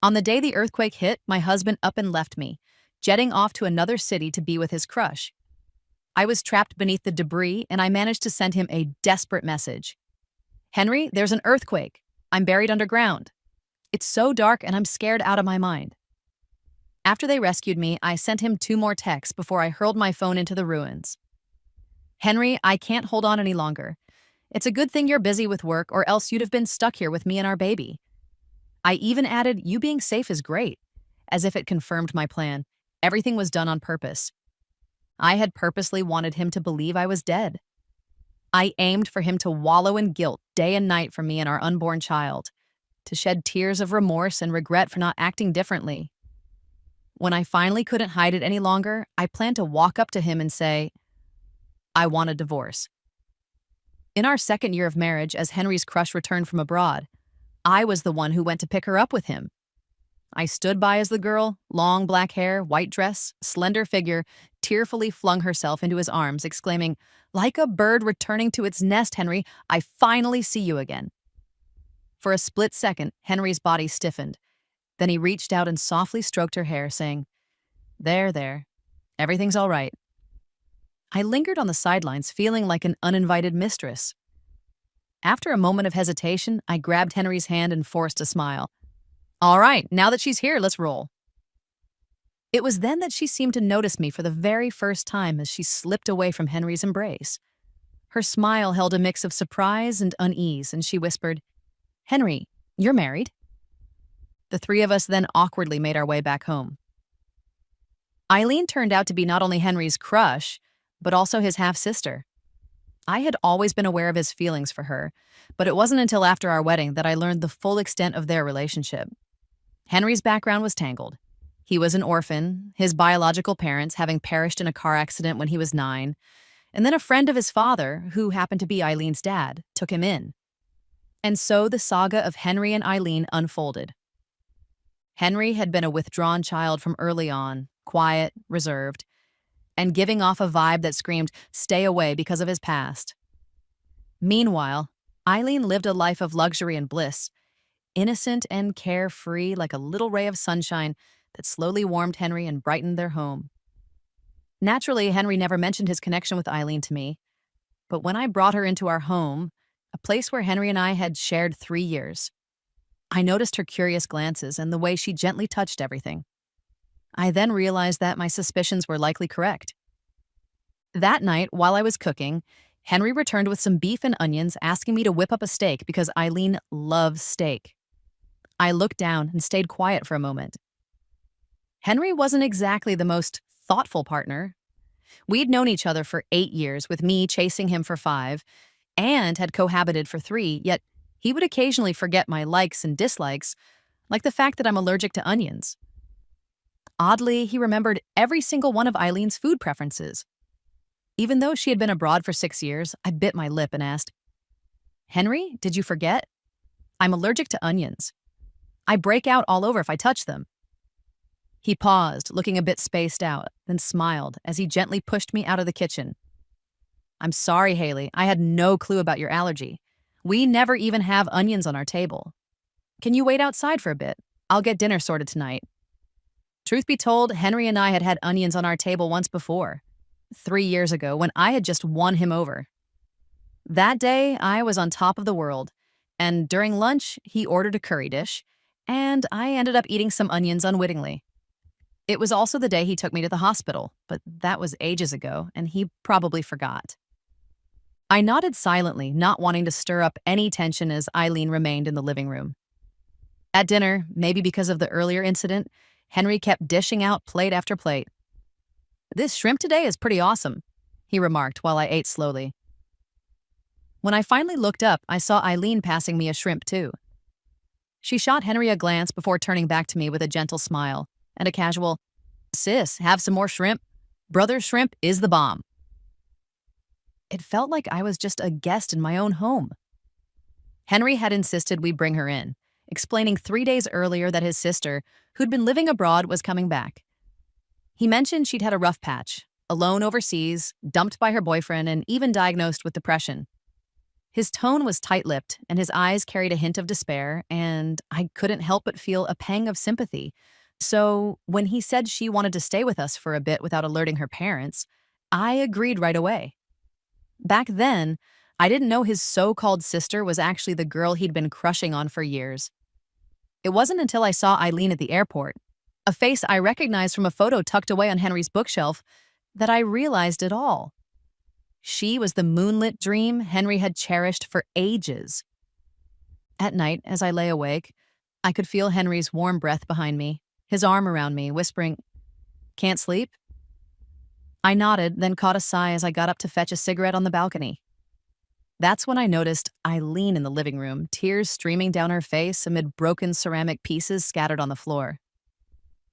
On the day the earthquake hit, my husband up and left me, jetting off to another city to be with his crush. I was trapped beneath the debris, and I managed to send him a desperate message. Henry, there's an earthquake. I'm buried underground. It's so dark, and I'm scared out of my mind. After they rescued me, I sent him 2 more texts before I hurled my phone into the ruins. Henry, I can't hold on any longer. It's a good thing you're busy with work, or else you'd have been stuck here with me and our baby. I even added, you being safe is great, as if it confirmed my plan. Everything was done on purpose. I had purposely wanted him to believe I was dead. I aimed for him to wallow in guilt day and night for me and our unborn child, to shed tears of remorse and regret for not acting differently. When I finally couldn't hide it any longer, I planned to walk up to him and say, I want a divorce. In our 2nd year of marriage, as Henry's crush returned from abroad, I was the one who went to pick her up with him. I stood by as the girl, long black hair, white dress, slender figure, tearfully flung herself into his arms, exclaiming, like a bird returning to its nest, Henry, I finally see you again. For a split second, Henry's body stiffened. Then he reached out and softly stroked her hair, saying, there, everything's all right. I lingered on the sidelines, feeling like an uninvited mistress. After a moment of hesitation, I grabbed Henry's hand and forced a smile. All right, now that she's here, let's roll. It was then that she seemed to notice me for the very first time as she slipped away from Henry's embrace. Her smile held a mix of surprise and unease, and she whispered, Henry, you're married? The 3 of us then awkwardly made our way back home. Eileen turned out to be not only Henry's crush, but also his half-sister. I had always been aware of his feelings for her, but it wasn't until after our wedding that I learned the full extent of their relationship. Henry's background was tangled. He was an orphan, his biological parents having perished in a car accident when he was 9, and then a friend of his father, who happened to be Eileen's dad, took him in. And so the saga of Henry and Eileen unfolded. Henry had been a withdrawn child from early on, quiet, reserved, and giving off a vibe that screamed, stay away because of his past. Meanwhile, Eileen lived a life of luxury and bliss, innocent and carefree like a little ray of sunshine that slowly warmed Henry and brightened their home. Naturally, Henry never mentioned his connection with Eileen to me, but when I brought her into our home, a place where Henry and I had shared 3 years, I noticed her curious glances and the way she gently touched everything. I then realized that my suspicions were likely correct. That night, while I was cooking, Henry returned with some beef and onions, asking me to whip up a steak because Eileen loves steak. I looked down and stayed quiet for a moment. Henry wasn't exactly the most thoughtful partner. We'd known each other for 8 years, with me chasing him for 5, and had cohabited for 3, yet he would occasionally forget my likes and dislikes, like the fact that I'm allergic to onions. Oddly, he remembered every single one of Eileen's food preferences. Even though she had been abroad for 6 years, I bit my lip and asked, Henry, did you forget? I'm allergic to onions. I break out all over if I touch them. He paused, looking a bit spaced out, then smiled as he gently pushed me out of the kitchen. I'm sorry, Haley. I had no clue about your allergy. We never even have onions on our table. Can you wait outside for a bit? I'll get dinner sorted tonight. Truth be told, Henry and I had had onions on our table once before, 3 years ago, when I had just won him over. That day, I was on top of the world, and during lunch, he ordered a curry dish, and I ended up eating some onions unwittingly. It was also the day he took me to the hospital, but that was ages ago, and he probably forgot. I nodded silently, not wanting to stir up any tension as Eileen remained in the living room. At dinner, maybe because of the earlier incident, Henry kept dishing out plate after plate. This shrimp today is pretty awesome, he remarked while I ate slowly. When I finally looked up, I saw Eileen passing me a shrimp too. She shot Henry a glance before turning back to me with a gentle smile and a casual, sis, have some more shrimp? Brother's shrimp is the bomb. It felt like I was just a guest in my own home. Henry had insisted we bring her in, explaining 3 days earlier that his sister, who'd been living abroad, was coming back. He mentioned she'd had a rough patch, alone overseas, dumped by her boyfriend, and even diagnosed with depression. His tone was tight-lipped, and his eyes carried a hint of despair, and I couldn't help but feel a pang of sympathy. So, when he said she wanted to stay with us for a bit without alerting her parents, I agreed right away. Back then, I didn't know his so-called sister was actually the girl he'd been crushing on for years. It wasn't until I saw Eileen at the airport, a face I recognized from a photo tucked away on Henry's bookshelf, that I realized it all. She was the moonlit dream Henry had cherished for ages. At night, as I lay awake, I could feel Henry's warm breath behind me, his arm around me, whispering, "Can't sleep?" I nodded, then caught a sigh as I got up to fetch a cigarette on the balcony. That's when I noticed Eileen in the living room, tears streaming down her face amid broken ceramic pieces scattered on the floor.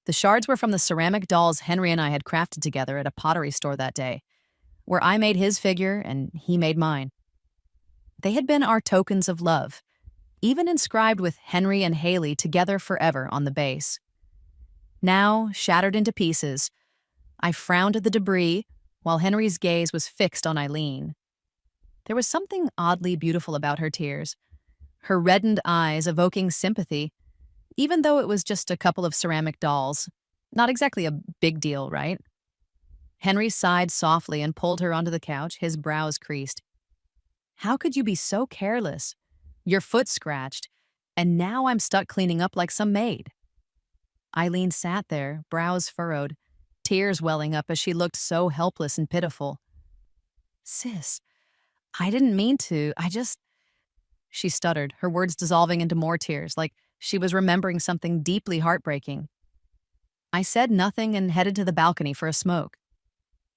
The shards were from the ceramic dolls Henry and I had crafted together at a pottery store that day, where I made his figure and he made mine. They had been our tokens of love, even inscribed with Henry and Haley together forever on the base. Now, shattered into pieces, I frowned at the debris while Henry's gaze was fixed on Eileen. There was something oddly beautiful about her tears, her reddened eyes evoking sympathy, even though it was just a couple of ceramic dolls. Not exactly a big deal, right? Henry sighed softly and pulled her onto the couch, his brows creased. "How could you be so careless? Your foot scratched, and now I'm stuck cleaning up like some maid." Eileen sat there, brows furrowed, tears welling up as she looked so helpless and pitiful. "Sis, I didn't mean to, She stuttered, her words dissolving into more tears, like she was remembering something deeply heartbreaking. I said nothing and headed to the balcony for a smoke.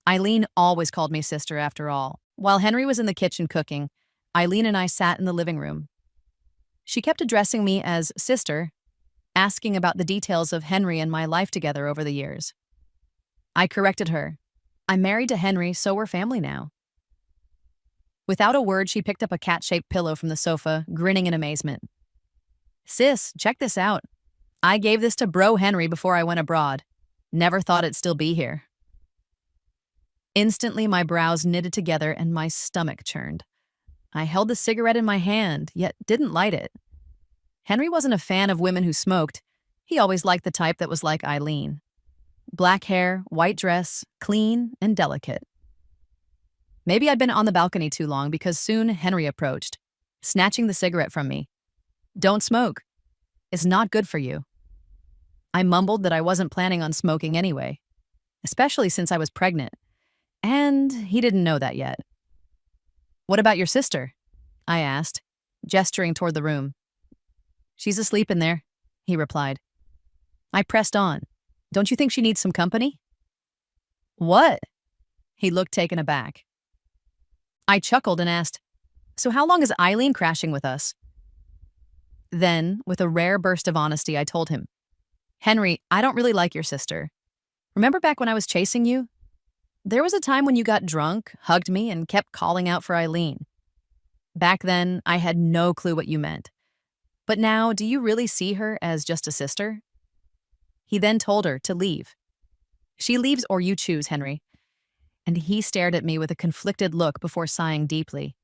Eileen always called me sister, after all. While Henry was in the kitchen cooking, Eileen and I sat in the living room. She kept addressing me as sister, asking about the details of Henry and my life together over the years. I corrected her. "I'm married to Henry, so we're family now." Without a word, she picked up a cat-shaped pillow from the sofa, grinning in amazement. "Sis, check this out. I gave this to bro Henry before I went abroad. Never thought it'd still be here." Instantly, my brows knitted together and my stomach churned. I held the cigarette in my hand, yet didn't light it. Henry wasn't a fan of women who smoked. He always liked the type that was like Eileen. Black hair, white dress, clean and delicate. Maybe I'd been on the balcony too long because soon Henry approached, snatching the cigarette from me. "Don't smoke. It's not good for you." I mumbled that I wasn't planning on smoking anyway, especially since I was pregnant. And he didn't know that yet. "What about your sister?" I asked, gesturing toward the room. "She's asleep in there," he replied. I pressed on. "Don't you think she needs some company?" "What?" He looked taken aback. I chuckled and asked, "So how long is Eileen crashing with us?" Then, with a rare burst of honesty, I told him, "Henry, I don't really like your sister. Remember back when I was chasing you? There was a time when you got drunk, hugged me, and kept calling out for Eileen. Back then, I had no clue what you meant. But now, do you really see her as just a sister?" He then told her to leave. "She leaves or you choose, Henry." And he stared at me with a conflicted look before sighing deeply.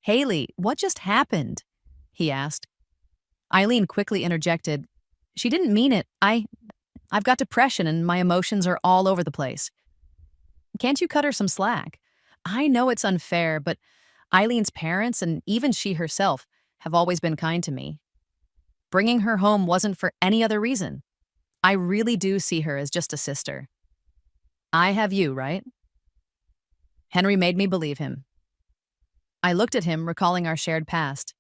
"Haley, what just happened?" he asked. Eileen quickly interjected, "She didn't mean it. I've got depression and my emotions are all over the place. Can't you cut her some slack? I know it's unfair, but Eileen's parents and even she herself have always been kind to me. Bringing her home wasn't for any other reason. I really do see her as just a sister. I have you, right?" Henry made me believe him. I looked at him, recalling our shared past.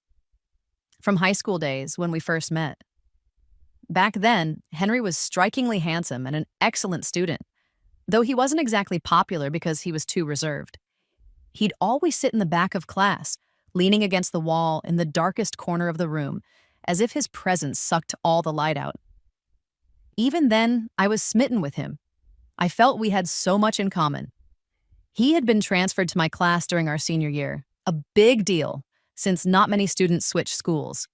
From high school days, when we first met. Back then, Henry was strikingly handsome and an excellent student, though he wasn't exactly popular because he was too reserved. He'd always sit in the back of class, leaning against the wall in the darkest corner of the room, as if his presence sucked all the light out. Even then, I was smitten with him. I felt we had so much in common. He had been transferred to my class during our senior year, a big deal, since not many students switch schools.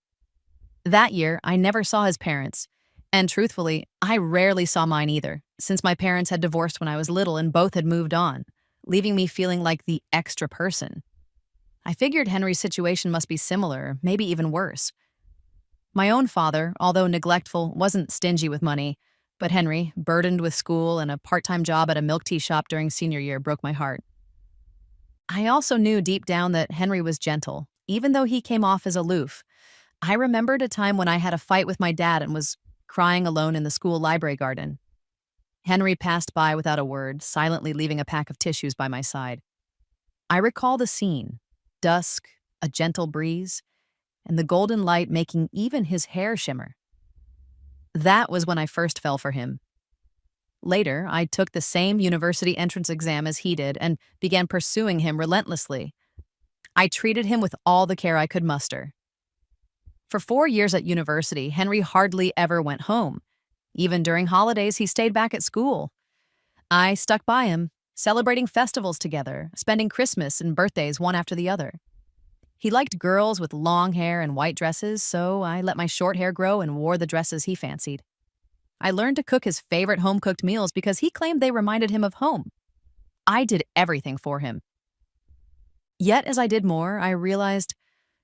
That year, I never saw his parents, and truthfully, I rarely saw mine either, since my parents had divorced when I was little and both had moved on, leaving me feeling like the extra person. I figured Henry's situation must be similar, maybe even worse. My own father, although neglectful, wasn't stingy with money, but Henry, burdened with school and a part-time job at a milk tea shop during senior year, broke my heart. I also knew deep down that Henry was gentle, even though he came off as aloof. I remembered a time when I had a fight with my dad and was crying alone in the school library garden. Henry passed by without a word, silently leaving a pack of tissues by my side. I recall the scene: dusk, a gentle breeze, and the golden light making even his hair shimmer. That was when I first fell for him. Later, I took the same university entrance exam as he did and began pursuing him relentlessly. I treated him with all the care I could muster. For 4 years at university, Henry hardly ever went home. Even during holidays, he stayed back at school. I stuck by him, celebrating festivals together, spending Christmas and birthdays one after the other. He liked girls with long hair and white dresses, so I let my short hair grow and wore the dresses he fancied. I learned to cook his favorite home-cooked meals because he claimed they reminded him of home. I did everything for him. Yet as I did more, I realized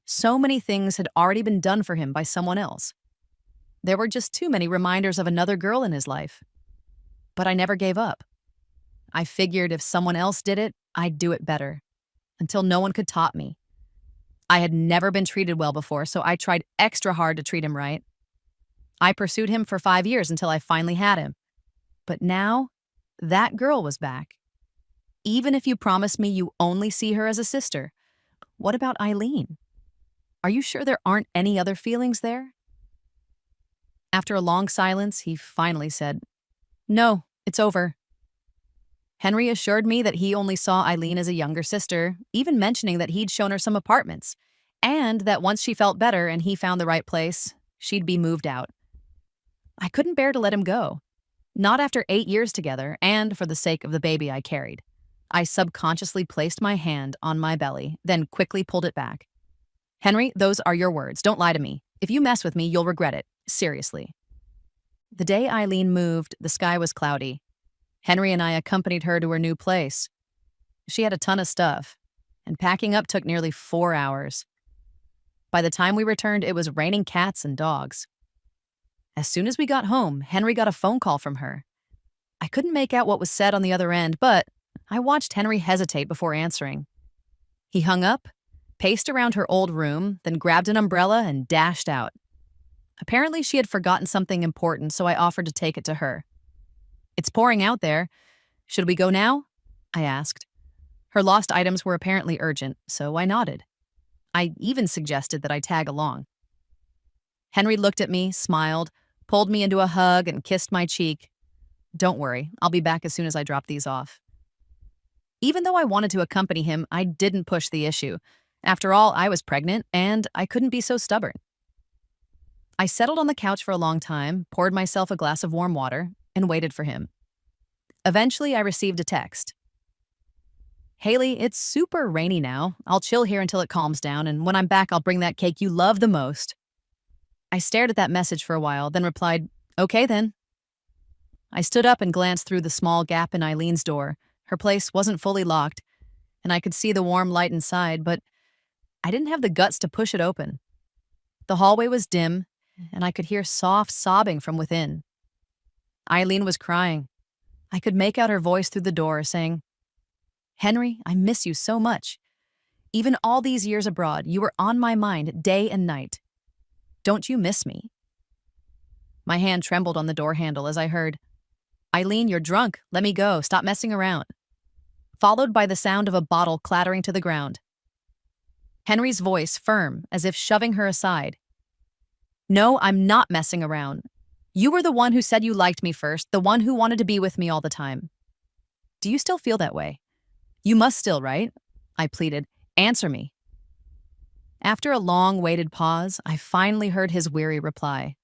so many things had already been done for him by someone else. There were just too many reminders of another girl in his life. But I never gave up. I figured if someone else did it, I'd do it better, until no one could top me. I had never been treated well before, so I tried extra hard to treat him right. I pursued him for 5 years until I finally had him. But now, that girl was back. Even if you promise me you only see her as a sister, what about Eileen? Are you sure there aren't any other feelings there? After a long silence, he finally said, "No, it's over." Henry assured me that he only saw Eileen as a younger sister, even mentioning that he'd shown her some apartments, and that once she felt better and he found the right place, she'd be moved out. I couldn't bear to let him go. Not after 8 years together, and for the sake of the baby I carried. I subconsciously placed my hand on my belly, then quickly pulled it back. "Henry, those are your words. Don't lie to me. If you mess with me, you'll regret it. Seriously." The day Eileen moved, the sky was cloudy. Henry and I accompanied her to her new place. She had a ton of stuff, and packing up took nearly 4 hours. By the time we returned, it was raining cats and dogs. As soon as we got home, Henry got a phone call from her. I couldn't make out what was said on the other end, but I watched Henry hesitate before answering. He hung up, paced around her old room, then grabbed an umbrella and dashed out. Apparently, she had forgotten something important, so I offered to take it to her. "It's pouring out there. Should we go now?" I asked. Her lost items were apparently urgent, so I nodded. I even suggested that I tag along. Henry looked at me, smiled, pulled me into a hug, and kissed my cheek. "Don't worry, I'll be back as soon as I drop these off." Even though I wanted to accompany him, I didn't push the issue. After all, I was pregnant, and I couldn't be so stubborn. I settled on the couch for a long time, poured myself a glass of warm water, and waited for him. Eventually, I received a text. "Haley, it's super rainy now. I'll chill here until it calms down, and when I'm back, I'll bring that cake you love the most." I stared at that message for a while, then replied, "Okay then." I stood up and glanced through the small gap in Eileen's door. Her place wasn't fully locked, and I could see the warm light inside, but I didn't have the guts to push it open. The hallway was dim, and I could hear soft sobbing from within. Eileen was crying. I could make out her voice through the door, saying, "Henry, I miss you so much. Even all these years abroad, you were on my mind day and night. Don't you miss me?" My hand trembled on the door handle as I heard, "Eileen, you're drunk. Let me go. Stop messing around." Followed by the sound of a bottle clattering to the ground. Henry's voice firm, as if shoving her aside. "No, I'm not messing around. You were the one who said you liked me first, the one who wanted to be with me all the time. Do you still feel that way? You must still, right?" I pleaded. "Answer me." After a long-waited pause, I finally heard his weary reply.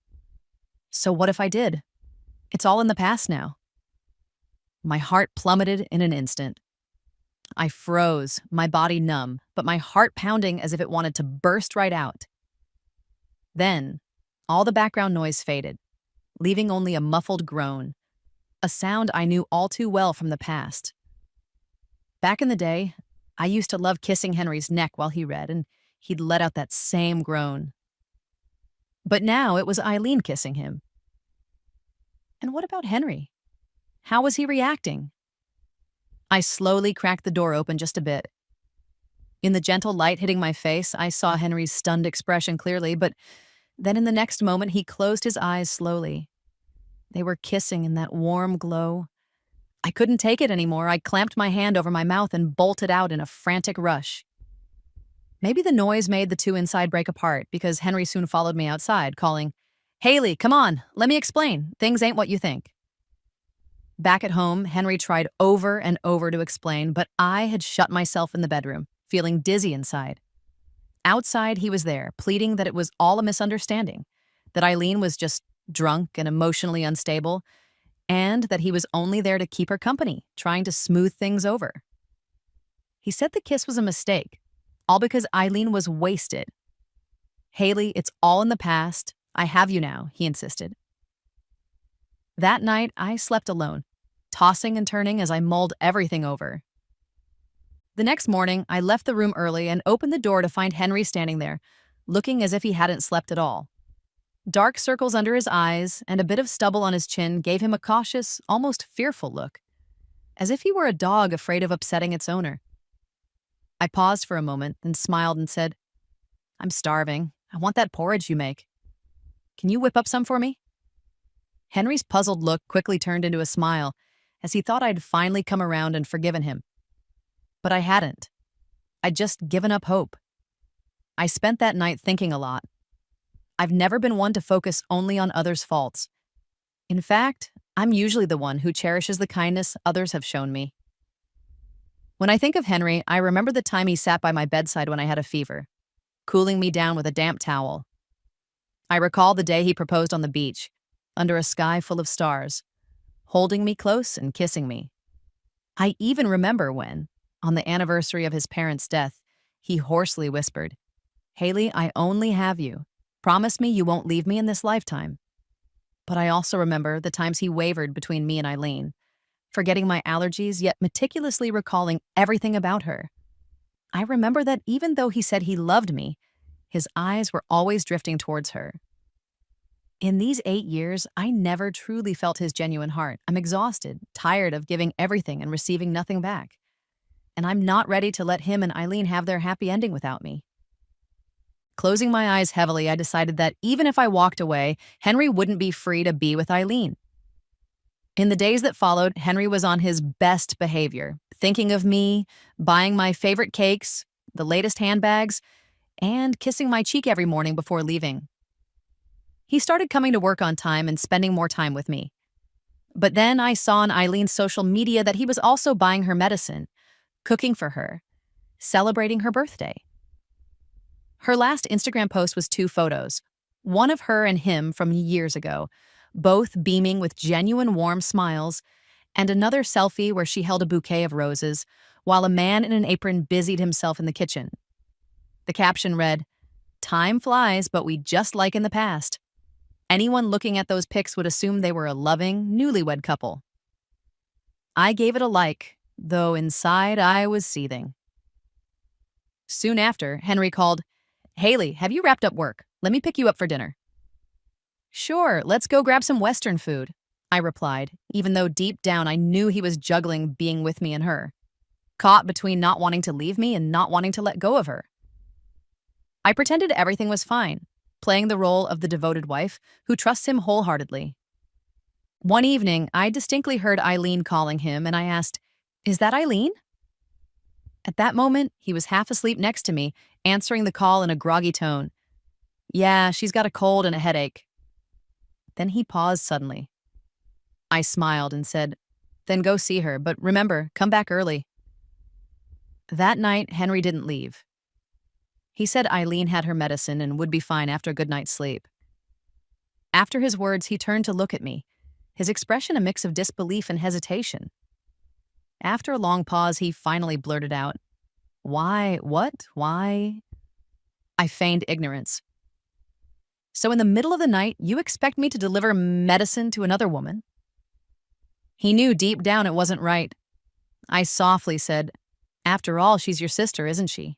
"So what if I did? It's all in the past now." My heart plummeted in an instant. I froze, my body numb, but my heart pounding as if it wanted to burst right out. Then, all the background noise faded, leaving only a muffled groan, a sound I knew all too well from the past. Back in the day, I used to love kissing Henry's neck while he read, and he'd let out that same groan. But now it was Eileen kissing him. And what about Henry? How was he reacting? I slowly cracked the door open just a bit. In the gentle light hitting my face, I saw Henry's stunned expression clearly, but then in the next moment, he closed his eyes slowly. They were kissing in that warm glow. I couldn't take it anymore. I clamped my hand over my mouth and bolted out in a frantic rush. Maybe the noise made the two inside break apart because Henry soon followed me outside, calling, "Haley, come on, let me explain. Things ain't what you think." Back at home, Henry tried over and over to explain, but I had shut myself in the bedroom, feeling dizzy inside. Outside, he was there, pleading that it was all a misunderstanding, that Eileen was just drunk and emotionally unstable, and that he was only there to keep her company, trying to smooth things over. He said the kiss was a mistake, all because Eileen was wasted. "Haley, it's all in the past. I have you now," he insisted. That night, I slept alone, tossing and turning as I mulled everything over. The next morning, I left the room early and opened the door to find Henry standing there, looking as if he hadn't slept at all. Dark circles under his eyes and a bit of stubble on his chin gave him a cautious, almost fearful look, as if he were a dog afraid of upsetting its owner. I paused for a moment, then smiled and said, "I'm starving. I want that porridge you make. Can you whip up some for me?" Henry's puzzled look quickly turned into a smile, as he thought I'd finally come around and forgiven him. But I hadn't. I'd just given up hope. I spent that night thinking a lot. I've never been one to focus only on others' faults. In fact, I'm usually the one who cherishes the kindness others have shown me. When I think of Henry, I remember the time he sat by my bedside when I had a fever, cooling me down with a damp towel. I recall the day he proposed on the beach, under a sky full of stars, holding me close and kissing me. I even remember when, on the anniversary of his parents' death, he hoarsely whispered, "Haley, I only have you. Promise me you won't leave me in this lifetime." But I also remember the times he wavered between me and Eileen, forgetting my allergies yet meticulously recalling everything about her. I remember that even though he said he loved me, his eyes were always drifting towards her. In these 8 years, I never truly felt his genuine heart. I'm exhausted, tired of giving everything and receiving nothing back. And I'm not ready to let him and Eileen have their happy ending without me. Closing my eyes heavily, I decided that even if I walked away, Henry wouldn't be free to be with Eileen. In the days that followed, Henry was on his best behavior, thinking of me, buying my favorite cakes, the latest handbags, and kissing my cheek every morning before leaving. He started coming to work on time and spending more time with me. But then I saw on Eileen's social media that he was also buying her medicine, cooking for her, celebrating her birthday. Her last Instagram post was 2 photos, one of her and him from years ago, both beaming with genuine warm smiles, and another selfie where she held a bouquet of roses, while a man in an apron busied himself in the kitchen. The caption read, "Time flies, but we just like in the past." Anyone looking at those pics would assume they were a loving, newlywed couple. I gave it a like, though inside I was seething. Soon after, Henry called, "Haley, have you wrapped up work? Let me pick you up for dinner." "Sure, let's go grab some Western food," I replied, even though deep down I knew he was juggling being with me and her, caught between not wanting to leave me and not wanting to let go of her. I pretended everything was fine, playing the role of the devoted wife who trusts him wholeheartedly. One evening, I distinctly heard Eileen calling him, and I asked, "Is that Eileen?" At that moment, he was half asleep next to me, answering the call in a groggy tone. "Yeah, she's got a cold and a headache." Then he paused suddenly. I smiled and said, "Then go see her, but remember, come back early." That night, Henry didn't leave. He said Eileen had her medicine and would be fine after a good night's sleep. After his words, he turned to look at me, his expression a mix of disbelief and hesitation. After a long pause, he finally blurted out, "Why? What? Why?" I feigned ignorance. "So in the middle of the night, you expect me to deliver medicine to another woman?" He knew deep down it wasn't right. I softly said, After all, she's your sister, isn't she?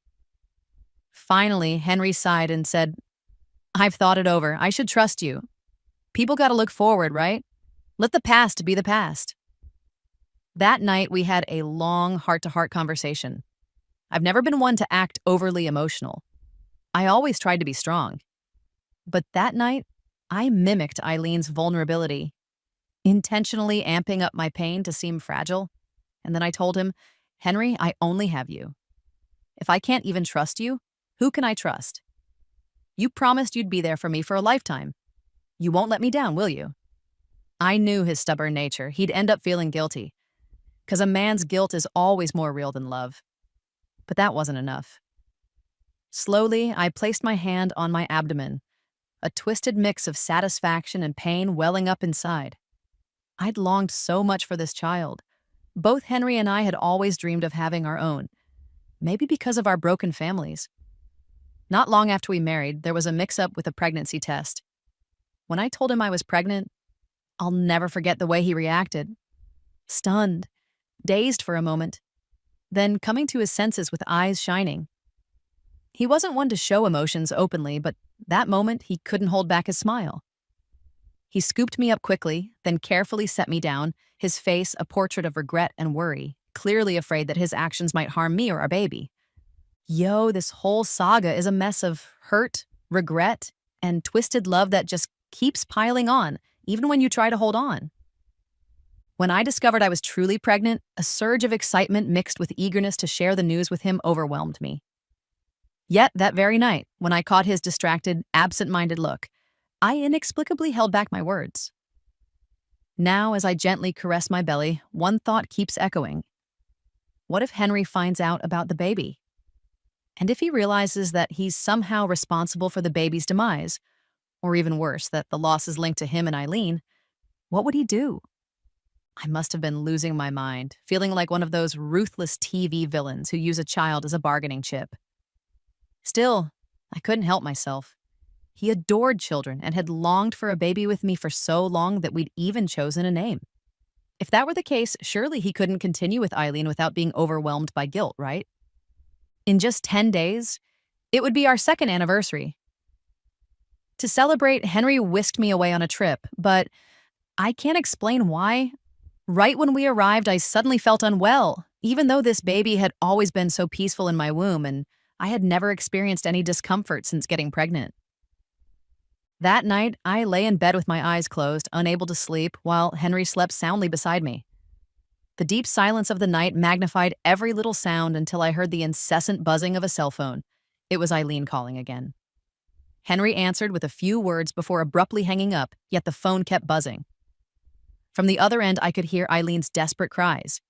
Finally, Henry sighed and said, I've thought it over. I should trust you. People gotta look forward, right? Let the past be the past. That night, we had a long heart-to-heart conversation. I've never been one to act overly emotional. I always tried to be strong. But that night, I mimicked Eileen's vulnerability, intentionally amping up my pain to seem fragile. And then I told him, Henry, I only have you. If I can't even trust you, who can I trust? You promised you'd be there for me for a lifetime. You won't let me down, will you? I knew his stubborn nature. He'd end up feeling guilty. 'Cause a man's guilt is always more real than love. But that wasn't enough. Slowly, I placed my hand on my abdomen, a twisted mix of satisfaction and pain welling up inside. I'd longed so much for this child. Both Henry and I had always dreamed of having our own, maybe because of our broken families. Not long after we married, there was a mix-up with a pregnancy test. When I told him I was pregnant, I'll never forget the way he reacted. Stunned, dazed for a moment, then coming to his senses with eyes shining. He wasn't one to show emotions openly, but that moment he couldn't hold back his smile. He scooped me up quickly, then carefully set me down, his face a portrait of regret and worry, clearly afraid that his actions might harm me or our baby. This whole saga is a mess of hurt, regret, and twisted love that just keeps piling on, even when you try to hold on. When I discovered I was truly pregnant, a surge of excitement mixed with eagerness to share the news with him overwhelmed me. Yet that very night, when I caught his distracted, absent-minded look, I inexplicably held back my words. Now, as I gently caress my belly, one thought keeps echoing. What if Henry finds out about the baby? And if he realizes that he's somehow responsible for the baby's demise, or even worse, that the loss is linked to him and Eileen, what would he do? I must have been losing my mind, feeling like one of those ruthless TV villains who use a child as a bargaining chip. Still, I couldn't help myself. He adored children and had longed for a baby with me for so long that we'd even chosen a name. If that were the case, surely he couldn't continue with Eileen without being overwhelmed by guilt, right? In just 10 days, it would be our second anniversary. To celebrate, Henry whisked me away on a trip, but I can't explain why. Right when we arrived, I suddenly felt unwell, even though this baby had always been so peaceful in my womb and I had never experienced any discomfort since getting pregnant. That night, I lay in bed with my eyes closed, unable to sleep, while Henry slept soundly beside me. The deep silence of the night magnified every little sound until I heard the incessant buzzing of a cell phone. It was Eileen calling again. Henry answered with a few words before abruptly hanging up, yet the phone kept buzzing. From the other end, I could hear Eileen's desperate cries.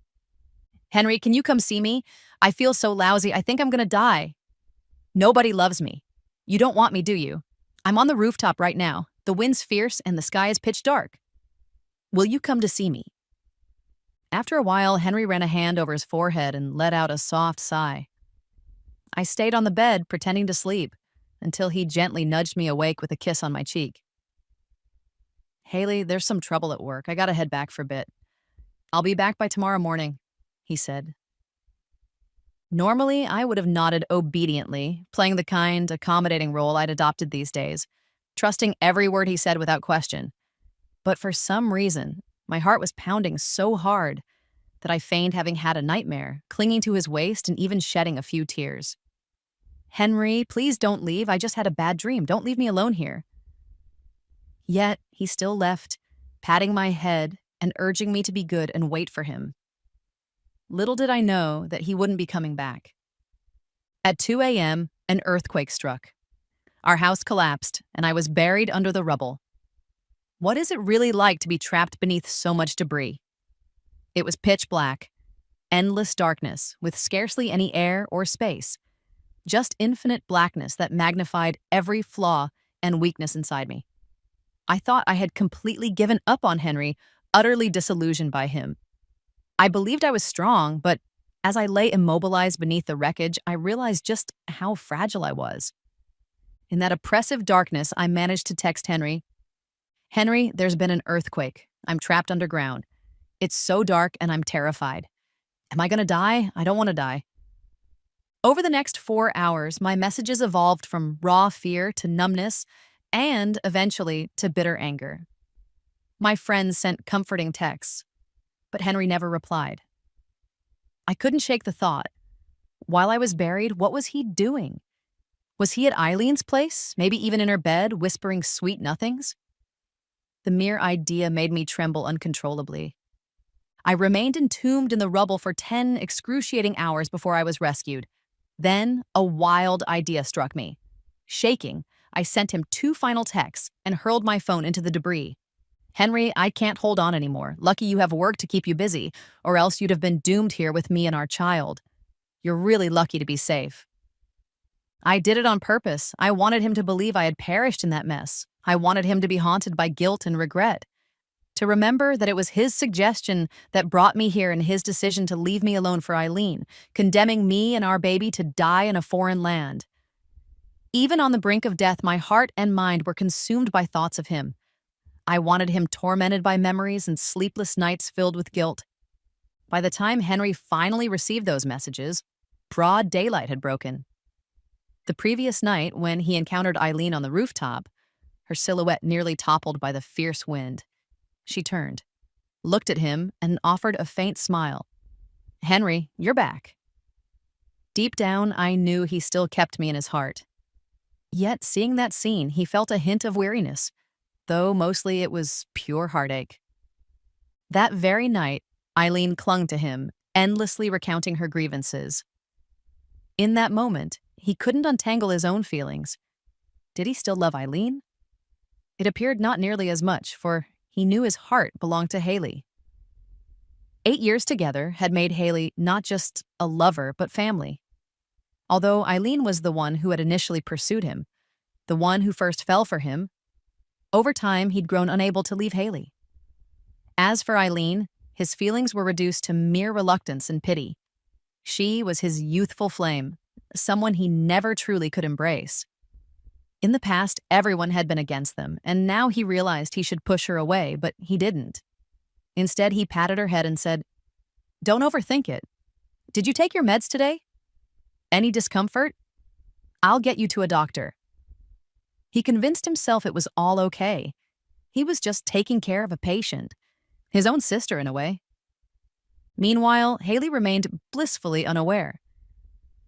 Henry, can you come see me? I feel so lousy. I think I'm gonna die. Nobody loves me. You don't want me, do you? I'm on the rooftop right now. The wind's fierce and the sky is pitch dark. Will you come to see me? After a while, Henry ran a hand over his forehead and let out a soft sigh. I stayed on the bed, pretending to sleep, until he gently nudged me awake with a kiss on my cheek. Haley, there's some trouble at work. I gotta head back for a bit. I'll be back by tomorrow morning, he said. Normally, I would have nodded obediently, playing the kind, accommodating role I'd adopted these days, trusting every word he said without question. But for some reason, my heart was pounding so hard that I feigned having had a nightmare, clinging to his waist and even shedding a few tears. Henry, please don't leave. I just had a bad dream. Don't leave me alone here. Yet, he still left, patting my head and urging me to be good and wait for him. Little did I know that he wouldn't be coming back. At 2 a.m., an earthquake struck. Our house collapsed, and I was buried under the rubble. What is it really like to be trapped beneath so much debris? It was pitch black, endless darkness with scarcely any air or space, just infinite blackness that magnified every flaw and weakness inside me. I thought I had completely given up on Henry, utterly disillusioned by him. I believed I was strong, but as I lay immobilized beneath the wreckage, I realized just how fragile I was. In that oppressive darkness, I managed to text Henry, Henry, there's been an earthquake. I'm trapped underground. It's so dark and I'm terrified. Am I gonna die? I don't want to die. Over the next 4 hours, my messages evolved from raw fear to numbness and eventually to bitter anger. My friends sent comforting texts, but Henry never replied. I couldn't shake the thought. While I was buried, what was he doing? Was he at Eileen's place, maybe even in her bed, whispering sweet nothings? The mere idea made me tremble uncontrollably. I remained entombed in the rubble for 10 excruciating hours before I was rescued. Then, a wild idea struck me. Shaking, I sent him 2 final texts and hurled my phone into the debris. Henry, I can't hold on anymore. Lucky you have work to keep you busy, or else you'd have been doomed here with me and our child. You're really lucky to be safe. I did it on purpose. I wanted him to believe I had perished in that mess. I wanted him to be haunted by guilt and regret. To remember that it was his suggestion that brought me here and his decision to leave me alone for Eileen, condemning me and our baby to die in a foreign land. Even on the brink of death, my heart and mind were consumed by thoughts of him. I wanted him tormented by memories and sleepless nights filled with guilt. By the time Henry finally received those messages, broad daylight had broken. The previous night, when he encountered Eileen on the rooftop, her silhouette nearly toppled by the fierce wind, she turned, looked at him, and offered a faint smile. Henry, you're back. Deep down, I knew he still kept me in his heart. Yet, seeing that scene, he felt a hint of weariness, though mostly it was pure heartache. That very night, Eileen clung to him, endlessly recounting her grievances. In that moment, he couldn't untangle his own feelings. Did he still love Eileen? It appeared not nearly as much, for he knew his heart belonged to Haley. 8 years together had made Haley not just a lover, but family. Although Eileen was the one who had initially pursued him, the one who first fell for him, over time he'd grown unable to leave Haley. As for Eileen, his feelings were reduced to mere reluctance and pity. She was his youthful flame, someone he never truly could embrace. In the past, everyone had been against them, and now he realized he should push her away, but he didn't. Instead, he patted her head and said, "Don't overthink it. Did you take your meds today? Any discomfort? I'll get you to a doctor." He convinced himself it was all okay. He was just taking care of a patient, his own sister in a way. Meanwhile, Haley remained blissfully unaware.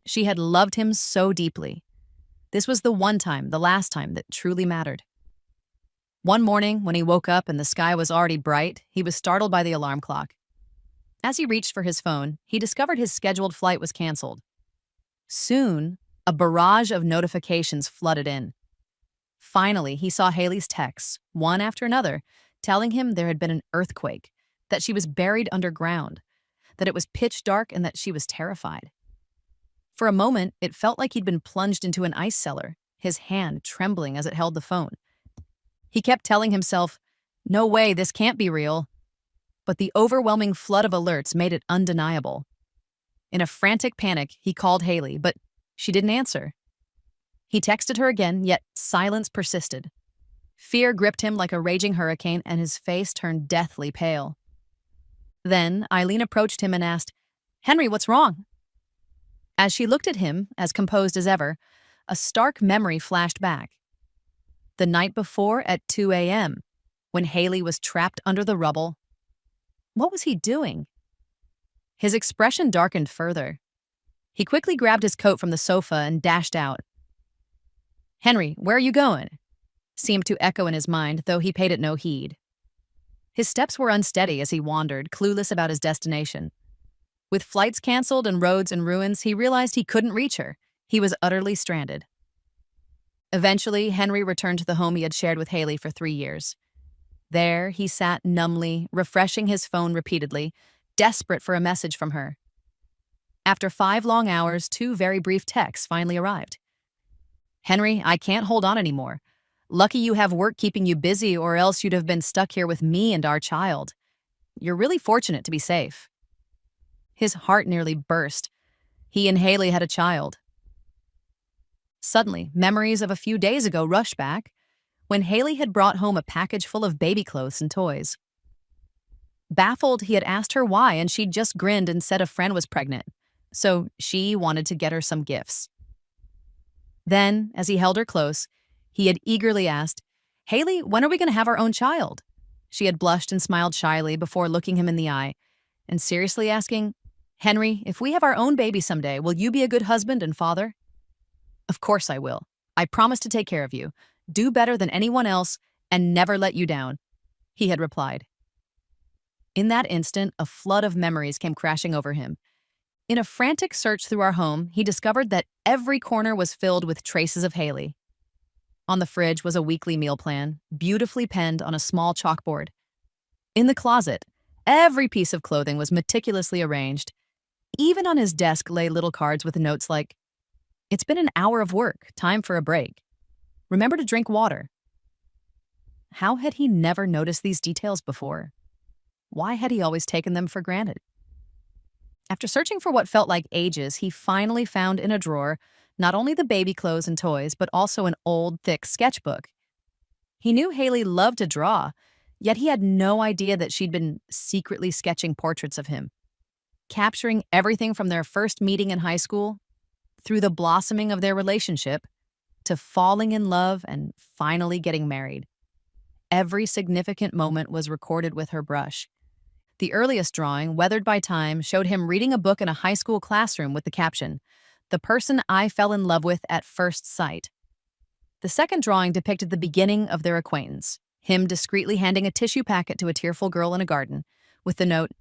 She had loved him so deeply. This was the one time, the last time, that truly mattered. One morning, when he woke up and the sky was already bright, he was startled by the alarm clock. As he reached for his phone, he discovered his scheduled flight was canceled. Soon, a barrage of notifications flooded in. Finally, he saw Haley's texts, one after another, telling him there had been an earthquake, that she was buried underground, that it was pitch dark, and that she was terrified. For a moment, it felt like he'd been plunged into an ice cellar, his hand trembling as it held the phone. He kept telling himself, "No way, this can't be real." But the overwhelming flood of alerts made it undeniable. In a frantic panic, he called Haley, but she didn't answer. He texted her again, yet silence persisted. Fear gripped him like a raging hurricane, and his face turned deathly pale. Then Eileen approached him and asked, "Henry, what's wrong?" As she looked at him, as composed as ever, a stark memory flashed back. The night before at 2 a.m., when Haley was trapped under the rubble. What was he doing? His expression darkened further. He quickly grabbed his coat from the sofa and dashed out. "Henry, where are you going?" seemed to echo in his mind, though he paid it no heed. His steps were unsteady as he wandered, clueless about his destination. With flights canceled and roads in ruins, he realized he couldn't reach her. He was utterly stranded. Eventually, Henry returned to the home he had shared with Haley for 3 years. There, he sat numbly, refreshing his phone repeatedly, desperate for a message from her. After 5 long hours, 2 very brief texts finally arrived. "Henry, I can't hold on anymore. Lucky you have work keeping you busy, or else you'd have been stuck here with me and our child. You're really fortunate to be safe." His heart nearly burst. He and Haley had a child. Suddenly, memories of a few days ago rushed back, when Haley had brought home a package full of baby clothes and toys. Baffled, he had asked her why, and she'd just grinned and said a friend was pregnant. so she wanted to get her some gifts. Then, as he held her close, he had eagerly asked, "Haley, when are we going to have our own child?" She had blushed and smiled shyly before looking him in the eye, and seriously asking, "Henry, if we have our own baby someday, will you be a good husband and father?" "Of course I will. I promise to take care of you, do better than anyone else, and never let you down," he had replied. In that instant, a flood of memories came crashing over him. In a frantic search through our home, he discovered that every corner was filled with traces of Haley. On the fridge was a weekly meal plan, beautifully penned on a small chalkboard. In the closet, every piece of clothing was meticulously arranged. Even on his desk lay little cards with notes like, "It's been an hour of work, time for a break. Remember to drink water." How had he never noticed these details before? Why had he always taken them for granted? After searching for what felt like ages, he finally found in a drawer not only the baby clothes and toys, but also an old, thick sketchbook. He knew Haley loved to draw, yet he had no idea that she'd been secretly sketching portraits of him, capturing everything from their first meeting in high school, through the blossoming of their relationship, to falling in love and finally getting married. Every significant moment was recorded with her brush. The earliest drawing, weathered by time, showed him reading a book in a high school classroom with the caption, "The person I fell in love with at first sight." The second drawing depicted the beginning of their acquaintance, him discreetly handing a tissue packet to a tearful girl in a garden, with the note,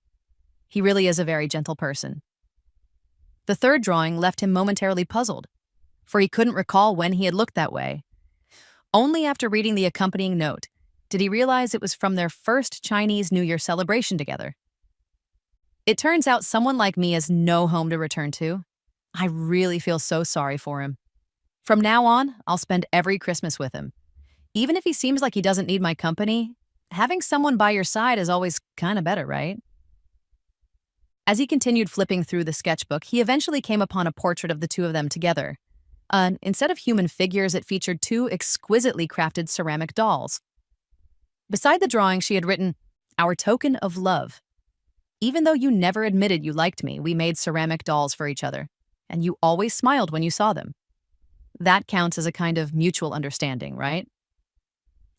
"He really is a very gentle person." The third drawing left him momentarily puzzled, for he couldn't recall when he had looked that way. Only after reading the accompanying note did he realize it was from their first Chinese New Year celebration together. "It turns out someone like me has no home to return to. I really feel so sorry for him. From now on, I'll spend every Christmas with him. Even if he seems like he doesn't need my company, having someone by your side is always kind of better, right?" As he continued flipping through the sketchbook, he eventually came upon a portrait of the two of them together. Instead of human figures, it featured two exquisitely crafted ceramic dolls. Beside the drawing, she had written, "Our token of love. Even though you never admitted you liked me, we made ceramic dolls for each other, and you always smiled when you saw them. That counts as a kind of mutual understanding, right?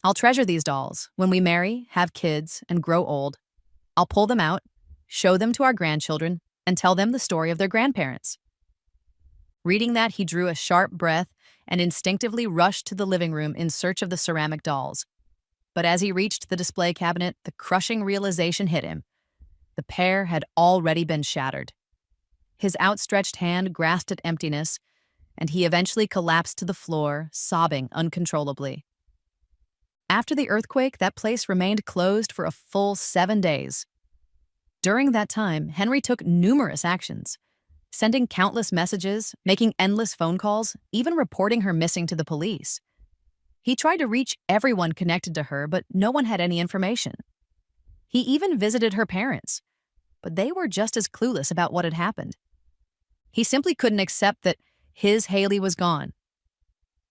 I'll treasure these dolls. When we marry, have kids, and grow old, I'll pull them out, show them to our grandchildren, and tell them the story of their grandparents." Reading that, he drew a sharp breath and instinctively rushed to the living room in search of the ceramic dolls. But as he reached the display cabinet, the crushing realization hit him. The pair had already been shattered. His outstretched hand grasped at emptiness, and he eventually collapsed to the floor, sobbing uncontrollably. After the earthquake, that place remained closed for a full 7 days. During that time, Henry took numerous actions, sending countless messages, making endless phone calls, even reporting her missing to the police. He tried to reach everyone connected to her, but no one had any information. He even visited her parents, but they were just as clueless about what had happened. He simply couldn't accept that his Haley was gone.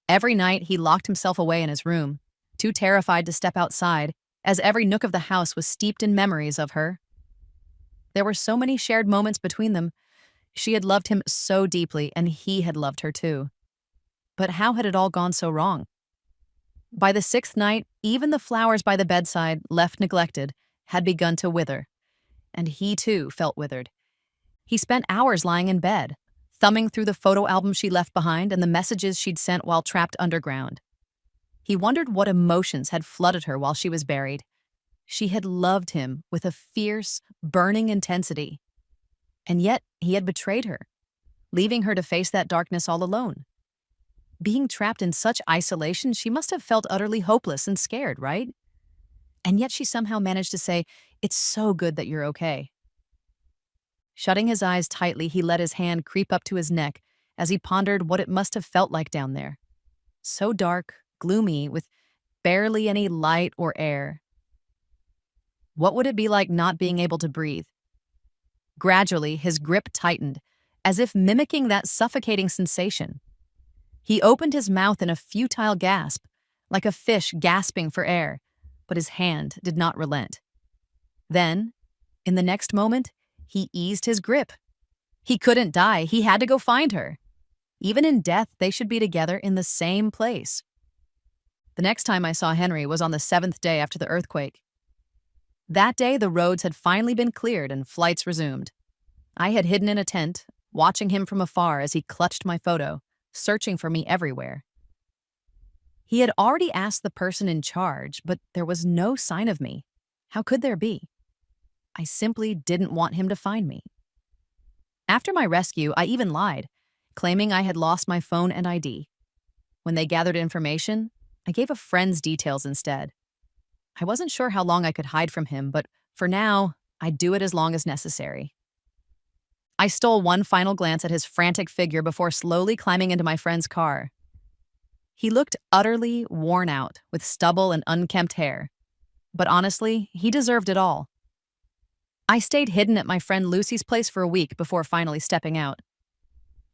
Every night, he locked himself away in his room, too terrified to step outside, as every nook of the house was steeped in memories of her. There were so many shared moments between them. She had loved him so deeply, and he had loved her too. But how had it all gone so wrong? By the 6th night, even the flowers by the bedside, left neglected, had begun to wither, and he too felt withered. He spent hours lying in bed, thumbing through the photo album she left behind and the messages she'd sent while trapped underground. He wondered what emotions had flooded her while she was buried. She had loved him with a fierce, burning intensity. And yet, he had betrayed her, leaving her to face that darkness all alone. Being trapped in such isolation, she must have felt utterly hopeless and scared, right? And yet she somehow managed to say, "It's so good that you're okay." Shutting his eyes tightly, he let his hand creep up to his neck as he pondered what it must have felt like down there. So dark, gloomy, with barely any light or air. What would it be like not being able to breathe? Gradually, his grip tightened, as if mimicking that suffocating sensation. He opened his mouth in a futile gasp, like a fish gasping for air, but his hand did not relent. Then, in the next moment, he eased his grip. He couldn't die. He had to go find her. Even in death, they should be together in the same place. The next time I saw Henry was on the 7th day after the earthquake. That day, the roads had finally been cleared and flights resumed. I had hidden in a tent, watching him from afar as he clutched my photo, searching for me everywhere. He had already asked the person in charge, but there was no sign of me. How could there be? I simply didn't want him to find me. After my rescue, I even lied, claiming I had lost my phone and ID. When they gathered information, I gave a friend's details instead. I wasn't sure how long I could hide from him, but for now, I'd do it as long as necessary. I stole one final glance at his frantic figure before slowly climbing into my friend's car. He looked utterly worn out, with stubble and unkempt hair. But honestly, he deserved it all. I stayed hidden at my friend Lucy's place for a week before finally stepping out.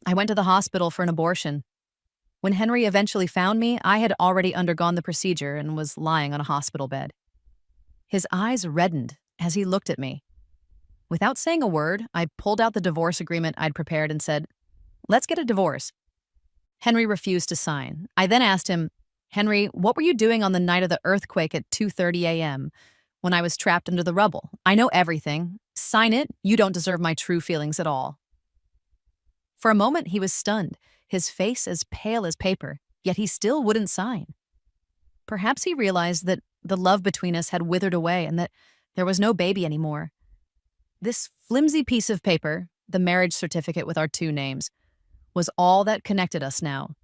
I went to the hospital for an abortion. When Henry eventually found me, I had already undergone the procedure and was lying on a hospital bed. His eyes reddened as he looked at me. Without saying a word, I pulled out the divorce agreement I'd prepared and said, "Let's get a divorce." Henry refused to sign. I then asked him, "Henry, what were you doing on the night of the earthquake at 2:30 a.m. when I was trapped under the rubble? I know everything. Sign it. You don't deserve my true feelings at all." For a moment, he was stunned, his face as pale as paper, yet he still wouldn't sign. Perhaps he realized that the love between us had withered away and that there was no baby anymore. This flimsy piece of paper, the marriage certificate with our two names, was all that connected us now.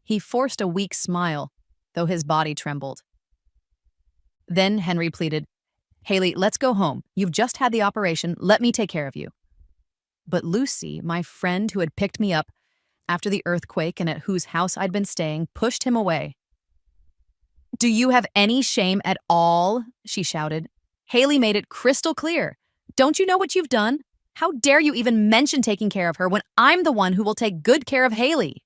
He forced a weak smile, though his body trembled. Then Henry pleaded, "Haley, let's go home. You've just had the operation. Let me take care of you." But Lucy, my friend who had picked me up after the earthquake and at whose house I'd been staying, pushed him away. "Do you have any shame at all?" she shouted. "Haley made it crystal clear. Don't you know what you've done? How dare you even mention taking care of her when I'm the one who will take good care of Haley?"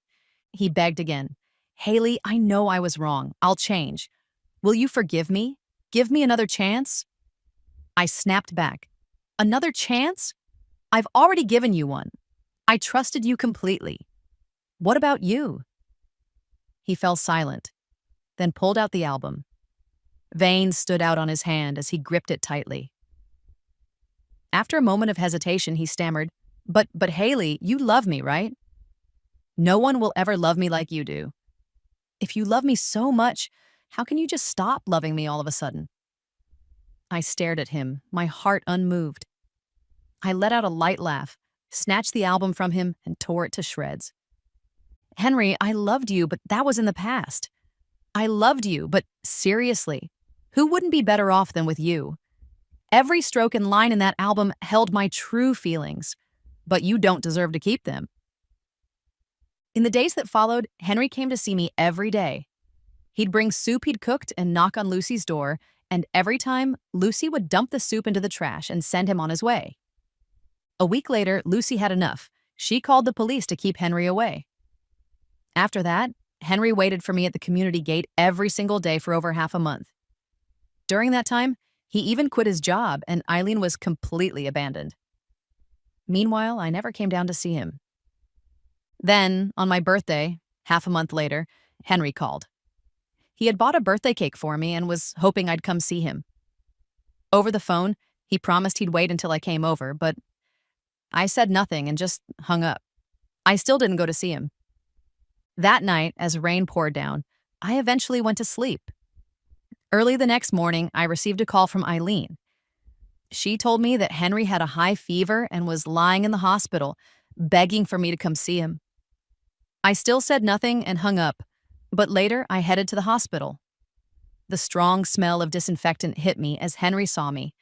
He begged again. "Haley, I know I was wrong. I'll change. Will you forgive me? Give me another chance?" I snapped back. "Another chance? I've already given you one. I trusted you completely. What about you?" He fell silent, then pulled out the album. Veins stood out on his hand as he gripped it tightly. After a moment of hesitation, he stammered, But Haley, you love me, right?" "No one will ever love me like you do. If you love me so much, how can you just stop loving me all of a sudden?" I stared at him, my heart unmoved. I let out a light laugh, snatched the album from him, and tore it to shreds. "Henry, I loved you, but that was in the past. I loved you, but seriously, who wouldn't be better off than with you? Every stroke and line in that album held my true feelings, but you don't deserve to keep them." In the days that followed, Henry came to see me every day. He'd bring soup he'd cooked and knock on Lucy's door, and every time, Lucy would dump the soup into the trash and send him on his way. A week later, Lucy had enough. She called the police to keep Henry away. After that, Henry waited for me at the community gate every single day for over half a month. During that time, he even quit his job, and Eileen was completely abandoned. Meanwhile, I never came down to see him. Then, on my birthday, half a month later, Henry called. He had bought a birthday cake for me and was hoping I'd come see him. Over the phone, he promised he'd wait until I came over, but I said nothing and just hung up. I still didn't go to see him. That night, as rain poured down, I eventually went to sleep. Early the next morning, I received a call from Eileen. She told me that Henry had a high fever and was lying in the hospital, begging for me to come see him. I still said nothing and hung up, but later I headed to the hospital. The strong smell of disinfectant hit me as Henry saw me,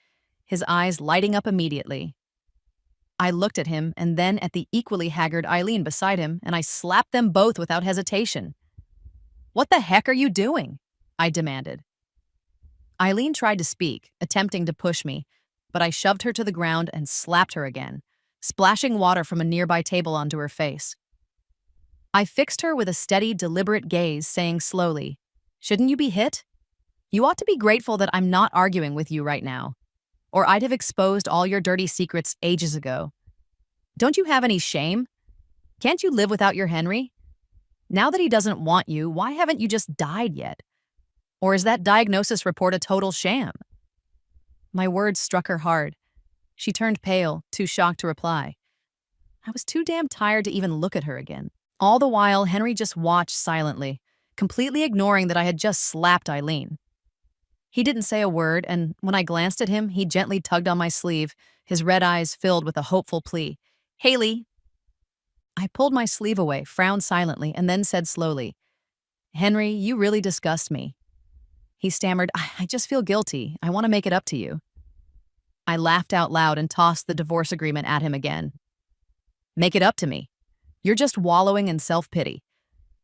his eyes lighting up immediately. I looked at him and then at the equally haggard Eileen beside him, and I slapped them both without hesitation. "What the heck are you doing?" I demanded. Eileen tried to speak, attempting to push me, but I shoved her to the ground and slapped her again, splashing water from a nearby table onto her face. I fixed her with a steady, deliberate gaze, saying slowly, "Shouldn't you be hit? You ought to be grateful that I'm not arguing with you right now, or I'd have exposed all your dirty secrets ages ago. Don't you have any shame? Can't you live without your Henry? Now that he doesn't want you, why haven't you just died yet? Or is that diagnosis report a total sham? My words struck her hard. She turned pale, too shocked to reply. I was too damn tired to even look at her again. All the while, Henry just watched silently, completely ignoring that I had just slapped Eileen. He didn't say a word, and when I glanced at him, he gently tugged on my sleeve, his red eyes filled with a hopeful plea. Haley. I pulled my sleeve away, frowned silently, and then said slowly, Henry, you really disgust me. He stammered, I just feel guilty. I want to make it up to you. I laughed out loud and tossed the divorce agreement at him again. Make it up to me. You're just wallowing in self-pity.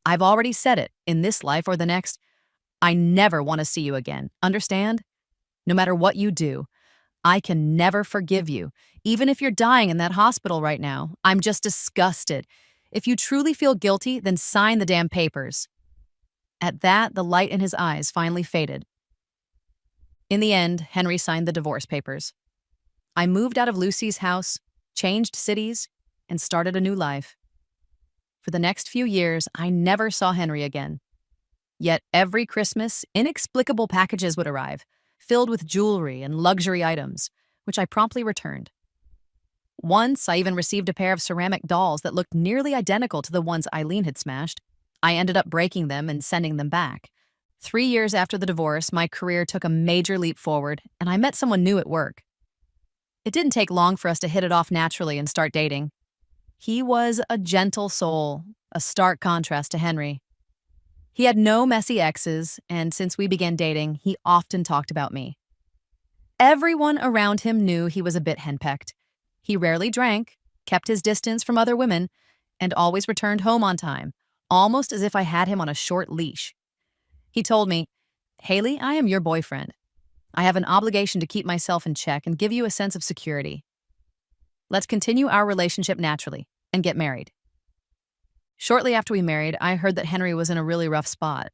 I've already said it, in this life or the next. I never want to see you again, understand? No matter what you do, I can never forgive you. Even if you're dying in that hospital right now, I'm just disgusted. If you truly feel guilty, then sign the damn papers. At that, the light in his eyes finally faded. In the end, Henry signed the divorce papers. I moved out of Lucy's house, changed cities, and started a new life. For the next few years, I never saw Henry again. Yet every Christmas, inexplicable packages would arrive, filled with jewelry and luxury items, which I promptly returned. Once, I even received a pair of ceramic dolls that looked nearly identical to the ones Eileen had smashed. I ended up breaking them and sending them back. 3 years after the divorce, my career took a major leap forward, and I met someone new at work. It didn't take long for us to hit it off naturally and start dating. He was a gentle soul, a stark contrast to Henry. He had no messy exes, and since we began dating, he often talked about me. Everyone around him knew he was a bit henpecked. He rarely drank, kept his distance from other women, and always returned home on time, almost as if I had him on a short leash. He told me, Haley, I am your boyfriend. I have an obligation to keep myself in check and give you a sense of security. Let's continue our relationship naturally and get married. Shortly after we married, I heard that Henry was in a really rough spot.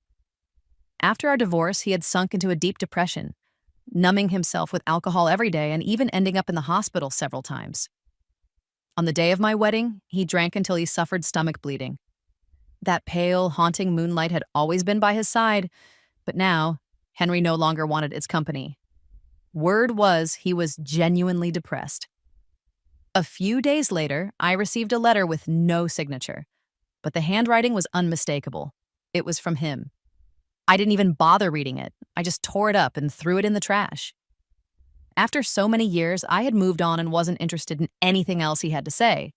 After our divorce, he had sunk into a deep depression, numbing himself with alcohol every day and even ending up in the hospital several times. On the day of my wedding, he drank until he suffered stomach bleeding. That pale, haunting moonlight had always been by his side, but now, Henry no longer wanted its company. Word was he was genuinely depressed. A few days later, I received a letter with no signature, but the handwriting was unmistakable. It was from him. I didn't even bother reading it. I just tore it up and threw it in the trash. After so many years, I had moved on and wasn't interested in anything else he had to say.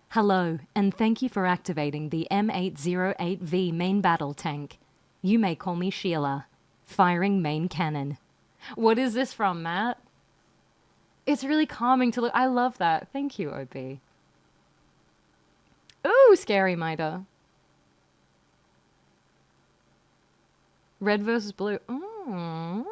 Hello, and thank you for activating the M808V main battle tank. You may call me Sheila. Firing main cannon. What is this from, Matt? It's really calming to look. I love that. Thank you, OB. Ooh, scary Mida. Red versus blue. Aww.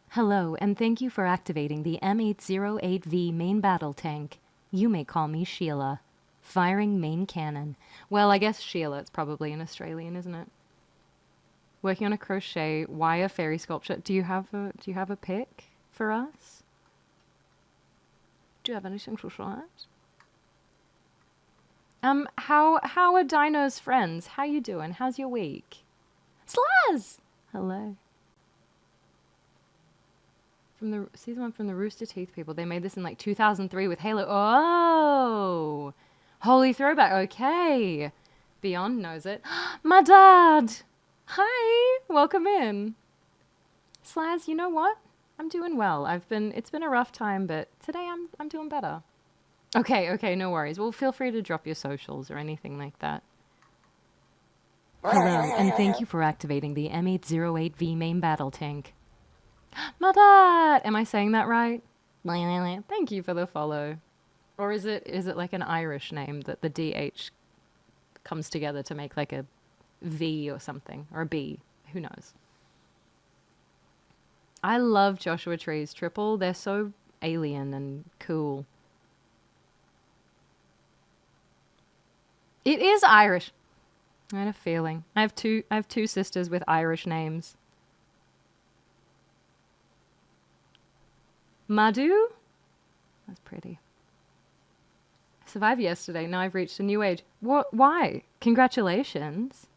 Hello, and thank you for activating the M808V main battle tank. You may call me Sheila. Firing main cannon. Well, I guess Sheila, it's probably an Australian, isn't it? Working on a crochet wire fairy sculpture. Do you have a pic for us? Do you have anything to show us? How are Dino's friends? How you doing? How's your week? Slaz! Hello. From the season 1 from the Rooster Teeth people. They made this in like 2003 with Halo. Oh! Holy throwback. Okay. Beyond knows it. My dad! Hi! Welcome in. Slaz, you know what? I'm doing well. It's been a rough time, but today I'm doing better. Okay, no worries. Well, feel free to drop your socials or anything like that. Hello, and thank you for activating the M808V main battle tank. My dad! Am I saying that right? Thank you for the follow. Or is it like an Irish name that the DH comes together to make like a V or something, or a B? Who knows? I love Joshua Tree's triple. They're so alien and cool. It is Irish. I had a feeling. I have two sisters with Irish names. Madhu? That's pretty. I survived yesterday. Now I've reached a new age. What? Why? Congratulations.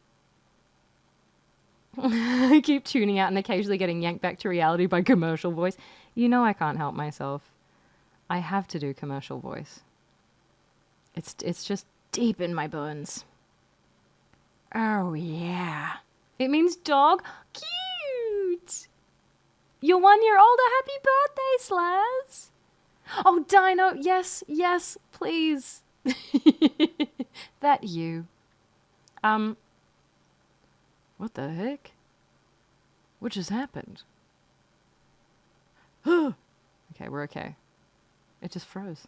I keep tuning out and occasionally getting yanked back to reality by commercial voice. You know I can't help myself. I have to do commercial voice. It's just deep in my bones. Oh, yeah. It means dog. Cute. You're 1 year old. Happy birthday, Slaz. Oh, Dino. Yes, yes, please. That you. What the heck? What just happened? Okay, we're okay. It just froze.